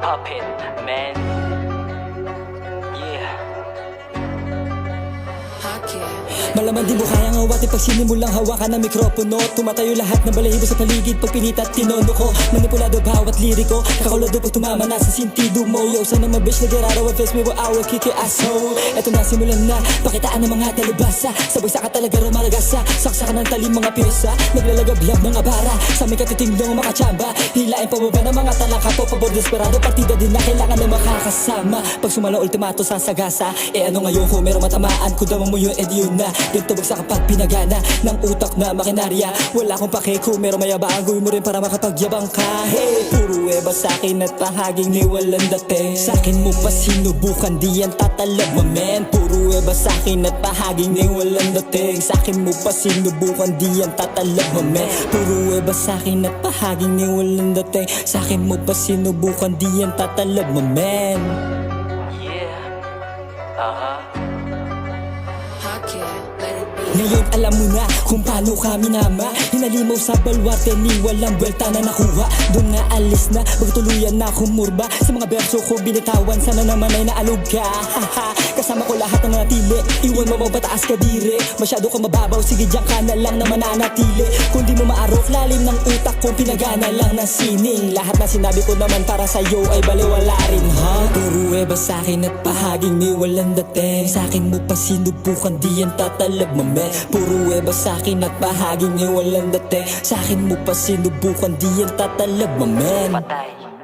puppet, man. Yeah. Malaman di mo kayang awatin pag sinimulang hawakan ng mikropono. Tumatayo lahat ng balahibo sa paligid pag pinita at tinono ko. Manipulado bawat liriko, kakulado pag tumama na sa sintido mo. Yo, sana mabish na geraro, face me where I will kick your asshole. Eto na simulan na, pakitaan ng mga talibasa. Sabay sa ka talaga rumalagasa, saksakan ng talim mga pyesa. Naglalagablab ng abara, sa may katitingdong makachamba. Hilain pababa ng mga talangka po, pabor desperado. Partida din na kailangan na makakasama. Pag sumala ultimato sa sagasa, ano ngayon ko merong matamaan. Kung damang mo yun, yun na. Dito bagsak kapag pinagana ng utak na makinarya. Wala akong pake kung merong mayabang, gawin mo rin para makapagyabang ka. Hey, puro eba sa'kin at pahaging ni walang dating. Sa'kin mo pa sinubukan, di yan tatalab mo men. Puro eba sa'kin at pahaging ni walang dating. Sa'kin mo pa sinubukan, di yan tatalab mo men. Puro eba sa'kin at pahaging ni walang dating. Sa'kin mo pa sinubukan, di yan tatalab mo men. Yeah. Ngayon alam mo na kung paano kami nama. Hinalimaw sa balwarte ni walang buwelta na nakuha. Doon na alis na, magtuluyan na kumurba. Sa mga berso ko binitawan, sana naman ay naalog ka. Kasama ko lahat na natili, iwan mo mabataas ka dire. Masyado ka mababaw, sige diyan ka na lang na mananatili. Kung di mo maarok, lalim ng utak ko, pinagana lang ng sining. Lahat na sinabi ko naman para sa'yo ay baliwala rin ha. Puro eba sa'kin at pahaging ni walang dating. Sa'kin mo pa sinubukan, di yan tatalab mame. Puro eba sa'kin at bahaging ni walang dating. Sa'kin mo pa sinubukan, di yan tatalab mamen. Patay.